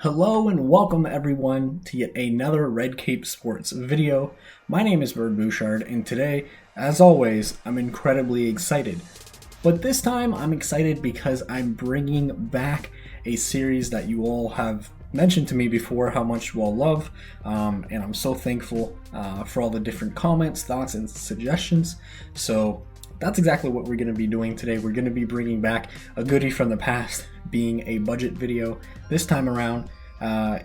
Hello and welcome everyone to yet another Red Cape Sports video. My name is Bird Bouchard and today, as always, I'm incredibly excited. But this time I'm excited because I'm bringing back a series that you all have mentioned to me before how much you all love, and I'm so thankful for all the different comments, thoughts, and suggestions. So that's exactly what we're going to be doing today. We're going to be bringing back a goodie from the past, being a budget video. This time around,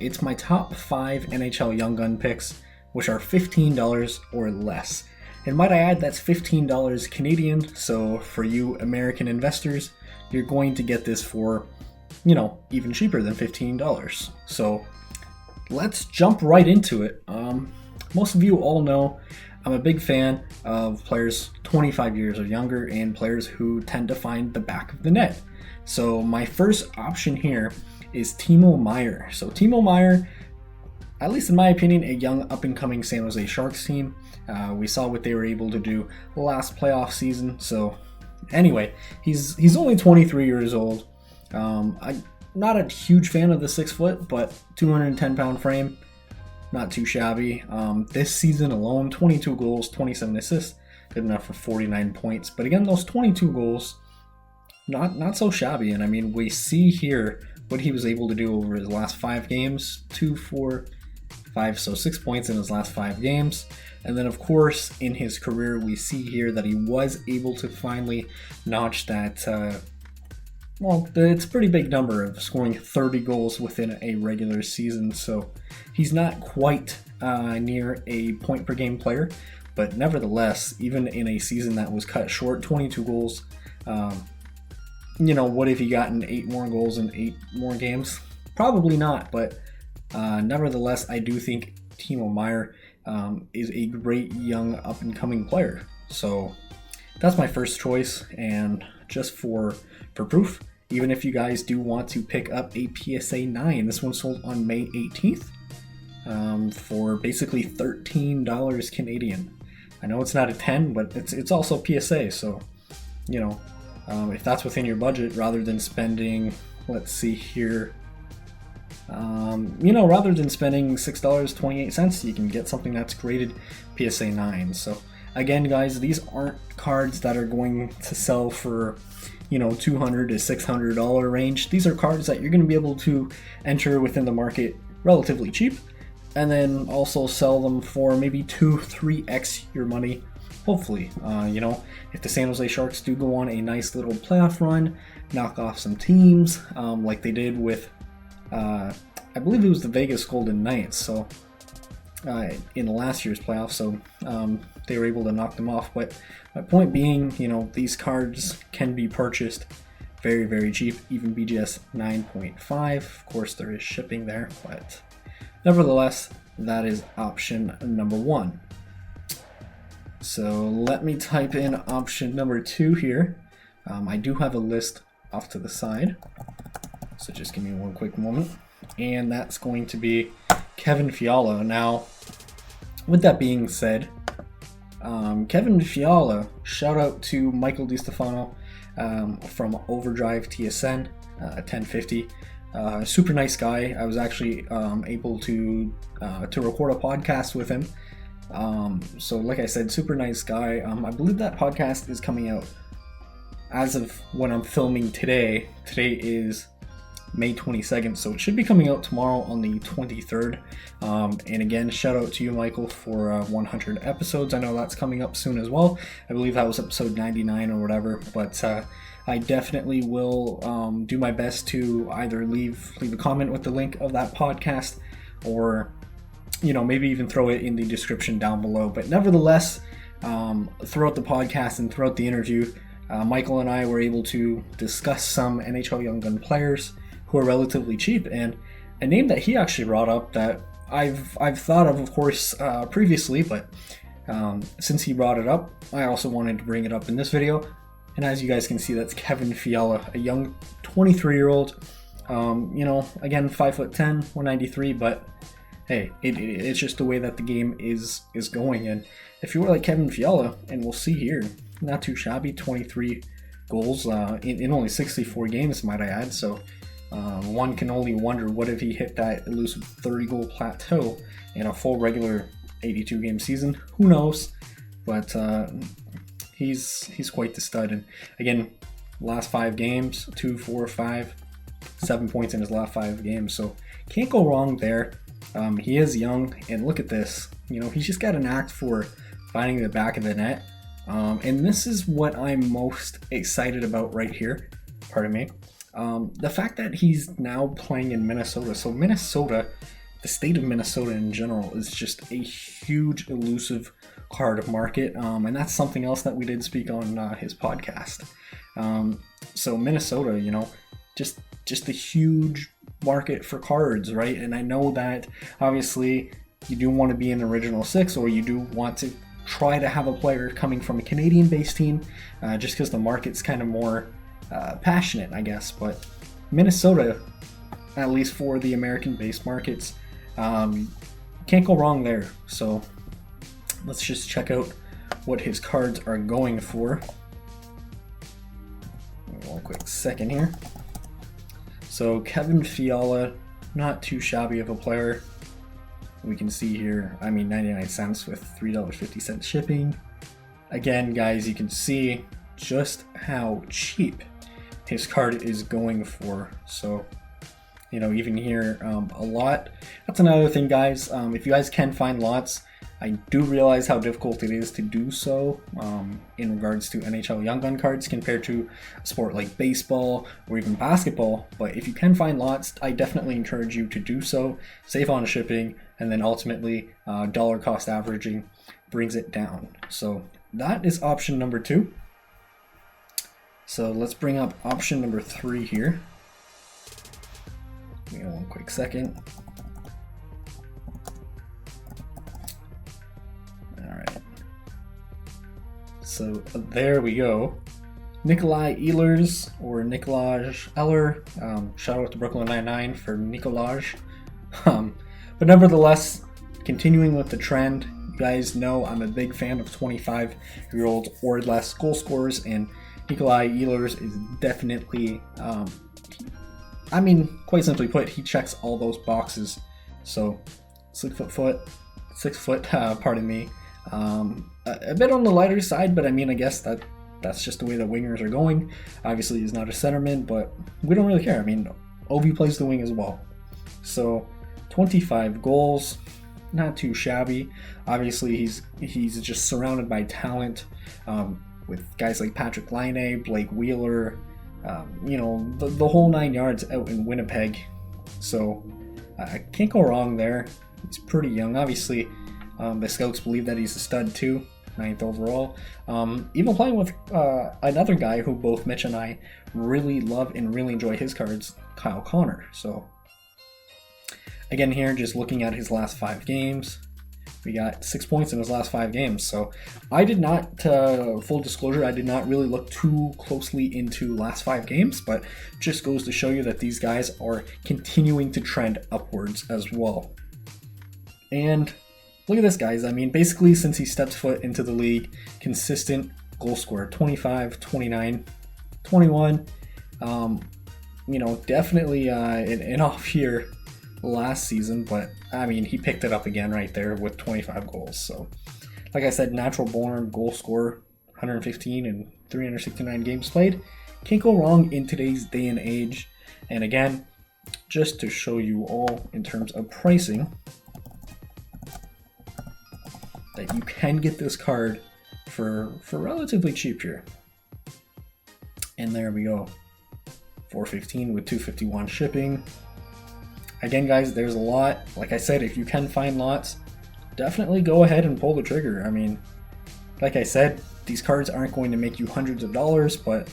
it's my top 5 NHL Young Gun picks, which are $15 or less. And might I add, that's $15 Canadian, so for you American investors, you're going to get this for, even cheaper than $15. So let's jump right into it. Most of you all know I'm a big fan of players 25 years or younger and players who tend to find the back of the net. So my first option here is Timo Meier. So Timo Meier, at least in my opinion, a young up-and-coming San Jose Sharks team. We saw what they were able to do last playoff season. So anyway, he's only 23 years old. I'm not a huge fan of the 6 foot, but 210 pound frame, not too shabby. This season alone, 22 goals, 27 assists, good enough for 49 points. But again, those 22 goals, not so shabby. And I mean, we see here what he was able to do over his last 5 games, 2, 4, 5, so 6 points in his last 5 games. And then of course, in his career, we see here that he was able to finally notch that, it's a pretty big number of scoring 30 goals within a regular season. So he's not quite near a point per game player, but nevertheless, even in a season that was cut short, 22 goals, what if he gotten 8 more goals in 8 more games? Probably not, but nevertheless, I do think Timo Meier is a great young up-and-coming player. So that's my first choice, and just for proof, even if you guys do want to pick up a PSA 9, this one sold on May 18th for basically $13 Canadian. I know it's not a 10, but it's also PSA, so if that's within your budget, rather than spending, let's see here, rather than spending $6.28, you can get something that's graded PSA 9. So again, guys, these aren't cards that are going to sell for $200 to $600 range. These are cards that you're going to be able to enter within the market relatively cheap, and then also sell them for maybe 2-3x your money. Hopefully, if the San Jose Sharks do go on a nice little playoff run, knock off some teams, like they did with, I believe it was the Vegas Golden Knights, so in last year's playoffs, so they were able to knock them off. But my point being, these cards can be purchased very, very cheap, even BGS 9.5. Of course, there is shipping there, but nevertheless, that is option number 1. So let me type in option number 2 here. I do have a list off to the side, so just give me one quick moment. And that's going to be Kevin Fiala. Now, with that being said, Kevin Fiala, shout out to Michael DiStefano from Overdrive TSN 1050. Super nice guy. I was actually able to record a podcast with him. So like I said, super nice guy. I believe that podcast is coming out as of when I'm filming today. Today is May 22nd, so it should be coming out tomorrow on the 23rd. And again, shout out to you, Michael, for 100 episodes. I know that's coming up soon as well. I believe that was episode 99 or whatever, but I definitely will do my best to either leave a comment with the link of that podcast, or maybe even throw it in the description down below. But nevertheless, throughout the podcast and throughout the interview, Michael and I were able to discuss some NHL Young Gun players who are relatively cheap, and a name that he actually brought up that I've thought of course, previously, but since he brought it up, I also wanted to bring it up in this video. And as you guys can see, that's Kevin Fiala, a young 23-year-old, again, 5'10", 193, but hey, it's just the way that the game is going. And if you were like Kevin Fiala, and we'll see here, not too shabby, 23 goals in only 64 games, might I add. So One can only wonder, what if he hit that elusive 30-goal plateau in a full regular 82-game season? Who knows? But he's quite the stud. And again, last 5 games, 2, 4, 5, 7 points in his last 5 games. So can't go wrong there. He is young, and look at this. He's just got an knack for finding the back of the net. And this is what I'm most excited about right here. Pardon me. The fact that he's now playing in Minnesota. So Minnesota, the state of Minnesota in general, is just a huge elusive card market. And that's something else that we did speak on his podcast. So Minnesota, just a huge market for cards, right? And I know that obviously you do want to be an original 6, or you do want to try to have a player coming from a Canadian-based team, just because the market's kind of more passionate, I guess. But Minnesota, at least for the American-based markets, can't go wrong there. So let's just check out what his cards are going for. One quick second here. So Kevin Fiala, not too shabby of a player. We can see here, 99 cents with $3.50 shipping. Again, guys, you can see just how cheap his card is going for. So, even here, a lot. That's another thing, guys. If you guys can find lots, I do realize how difficult it is to do so in regards to NHL Young Gun cards compared to a sport like baseball or even basketball. But if you can find lots, I definitely encourage you to do so. Save on shipping, and then ultimately dollar cost averaging brings it down. So that is option number 2. So let's bring up option number 3 here. Give me one quick second. So there we go. Niklas Ehlers, or Niklas Eller. Shout out to Brooklyn 99 for Niklas. But nevertheless, continuing with the trend, you guys know I'm a big fan of 25-year-old or less goal scorers, and Niklas Ehlers is definitely, quite simply put, he checks all those boxes. So 6 foot, pardon me. A bit on the lighter side, but I guess that's just the way that wingers are going. Obviously, he's not a centerman, but we don't really care. OV plays the wing as well. So 25 goals, not too shabby. Obviously, he's just surrounded by talent, with guys like Patrick Laine, Blake Wheeler, the whole 9 yards out in Winnipeg. So I can't go wrong there. He's pretty young. Obviously, the scouts believe that he's a stud too, 9th overall. Even playing with another guy who both Mitch and I really love and really enjoy his cards, Kyle Connor. So again here, just looking at his last 5 games, we got 6 points in his last 5 games. So I did not, full disclosure, I did not really look too closely into last 5 games, but just goes to show you that these guys are continuing to trend upwards as well. And look at this, guys. Basically, since he stepped foot into the league, consistent goal scorer, 25, 29, 21. Definitely an off year last season, but he picked it up again right there with 25 goals. So, like I said, natural born goal scorer, 115 and 369 games played. Can't go wrong in today's day and age. And again, just to show you all in terms of pricing, that you can get this card for relatively cheap here. And there we go. $415 with $251 shipping. Again, guys, there's a lot. Like I said, if you can find lots, definitely go ahead and pull the trigger. Like I said, these cards aren't going to make you hundreds of dollars, but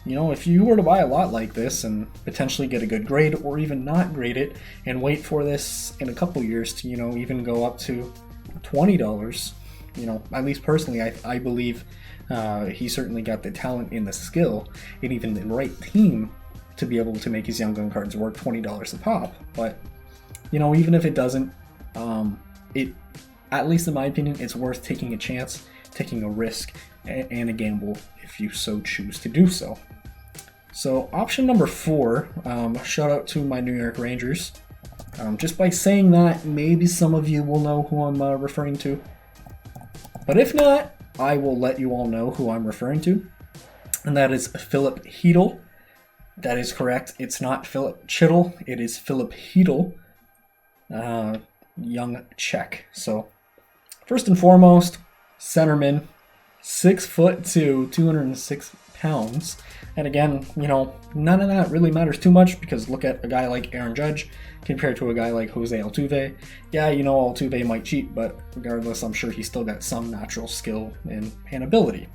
if you were to buy a lot like this and potentially get a good grade, or even not grade it and wait for this in a couple years to even go up to $20, at least personally, I believe he certainly got the talent and the skill and even the right team to be able to make his Young Gun cards worth $20 a pop. But even if it doesn't, it, at least in my opinion, it's worth taking a chance, taking a risk, and a gamble if you so choose to do so. So option number 4, shout out to my New York Rangers. Just by saying that, maybe some of you will know who I'm referring to. But if not, I will let you all know who I'm referring to. And that is Phillip Hughes. That is correct. It's not Philip Chittle. It is Phillip Hughes, young Czech. So first and foremost, centerman, 6'2", 206 pounds. And again, you know, none of that really matters too much because look at a guy like Aaron Judge compared to a guy like Jose Altuve. Yeah, you know, Altuve might cheat, but regardless, I'm sure he's still got some natural skill and ability.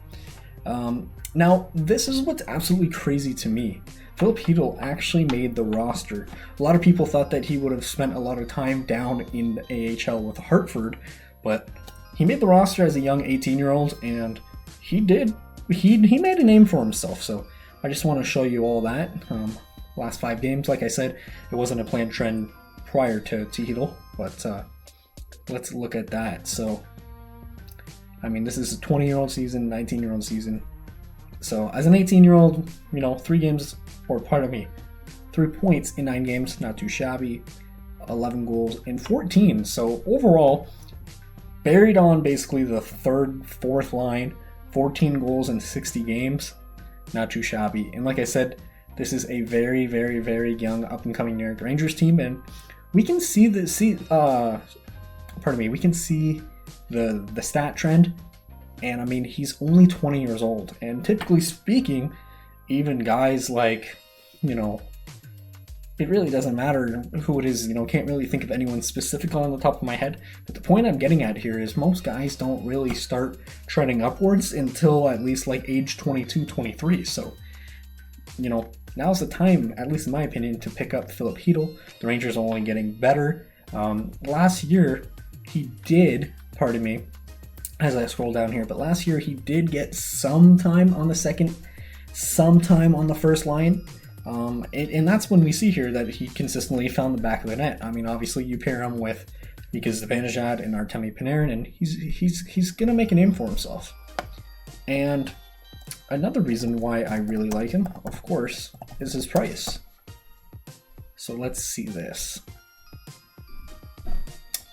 Now, this is what's absolutely crazy to me. Phillip Hughes actually made the roster. A lot of people thought that he would have spent a lot of time down in the AHL with Hartford, but he made the roster as a young 18-year-old, and he did. He made a name for himself, so I just want to show you all that. Last 5 games, like I said, it wasn't a planned trend prior to Hughes, but let's look at that. So, I mean, this is a 20-year-old season, 19-year-old season. So, as an 18-year-old, you know, 3 points in 9 games, not too shabby. 11 goals in 14. So, overall, buried on basically the 3rd, 4th line, 14 goals in 60 games. Not too shabby. And like I said, this is a very, very, very young up-and-coming New York Rangers team, and we can see the stat trend. And I mean, he's only 20 years old, and typically speaking, even guys like, you know, it really doesn't matter who it is, you know, can't really think of anyone specific on the top of my head. But the point I'm getting at here is most guys don't really start trending upwards until at least like age 22, 23. So, you know, now's the time, at least in my opinion, to pick up Phillip Hughes. The Rangers are only getting better. Last year, he did, pardon me, as I scroll down here, but last year he did get some time on the second, some time on the first line. And that's when we see here that he consistently found the back of the net. I mean, obviously you pair him with Mika Zibanejad and Artemi Panarin, and he's gonna make a name for himself. And another reason why I really like him, of course, is his price. So let's see this.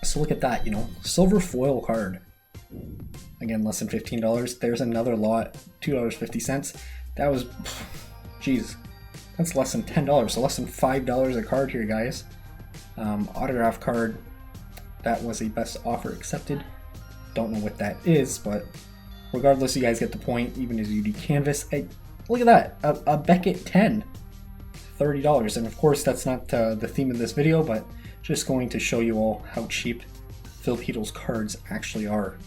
So look at that, you know, silver foil card. Again, less than $15. There's another lot, $2.50. That was, geez, that's less than $10, so less than $5 a card here, guys. Autograph card, that was a best offer accepted. Don't know what that is, but regardless, you guys get the point. Even as UD canvas, hey, look at that, a Beckett 10, $30. And of course, that's not the theme of this video, but just going to show you all how cheap Phillip Hughes cards actually are.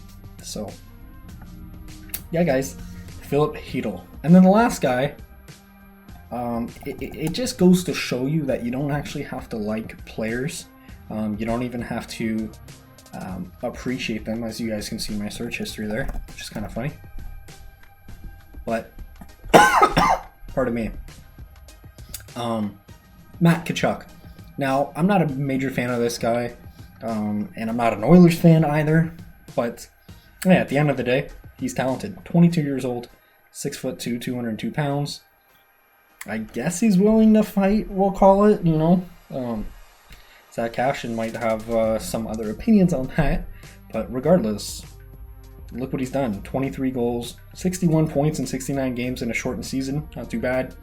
So, yeah, guys, Phillip Hughes. And then the last guy, it just goes to show you that you don't actually have to like players. You don't even have to appreciate them, as you guys can see my search history there, which is kind of funny. But, pardon me. Matt Tkachuk. Now, I'm not a major fan of this guy, and I'm not an Oilers fan either, but yeah, at the end of the day, he's talented. 22 years old, 6'2", 202 pounds. I guess he's willing to fight, we'll call it, you know. Zach Cashin might have some other opinions on that, but regardless, look what he's done. 23 goals, 61 points in 69 games in a shortened season. Not too bad.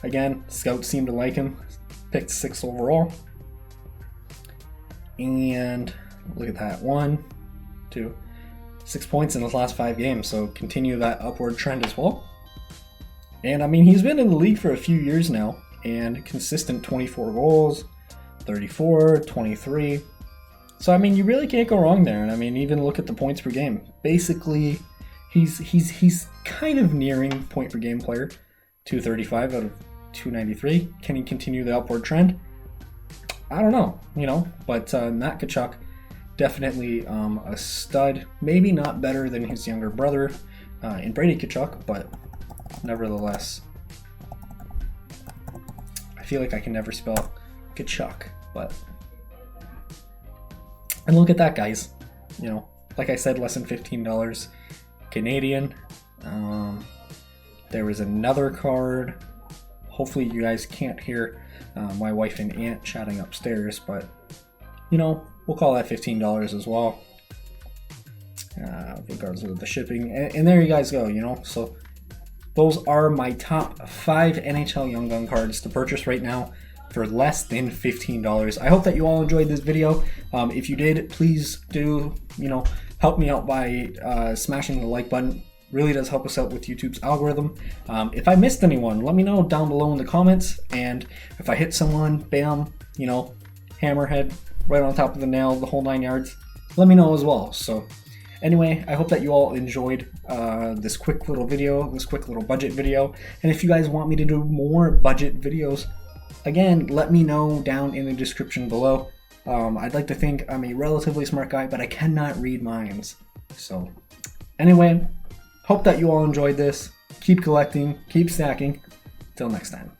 Again, scouts seem to like him. Picked 6th overall. And look at that. 1, 2, 6 points in his last 5 games, so continue that upward trend as well. And I mean, he's been in the league for a few years now, and consistent 24 goals, 34, 23. So I mean, you really can't go wrong there. And I mean, even look at the points per game. Basically, he's kind of nearing point per game player, 235 out of 293. Can he continue the upward trend? I don't know, you know, but Matt Tkachuk, definitely a stud. Maybe not better than his younger brother in Brady Tkachuk, but nevertheless, I feel like I can never spell Tkachuk, but, and look at that, guys, you know, like I said, less than $15 Canadian. There was another card, Hopefully you guys can't hear my wife and aunt chatting upstairs, but you know, we'll call that $15 as well, regardless of the shipping. And there you guys go, you know. So those are my top 5 NHL Young Gun cards to purchase right now for less than $15. I hope that you all enjoyed this video. If you did, please do, you know, help me out by smashing the like button. Really does help us out with YouTube's algorithm. If I missed anyone, let me know down below in the comments. And if I hit someone, bam, you know, hammerhead right on top of the nail, the whole 9 yards, let me know as well. So anyway, I hope that you all enjoyed this quick little video, this quick little budget video. And if you guys want me to do more budget videos, again, let me know down in the description below. I'd like to think I'm a relatively smart guy, but I cannot read minds. So anyway, hope that you all enjoyed this. Keep collecting, keep stacking. Till next time.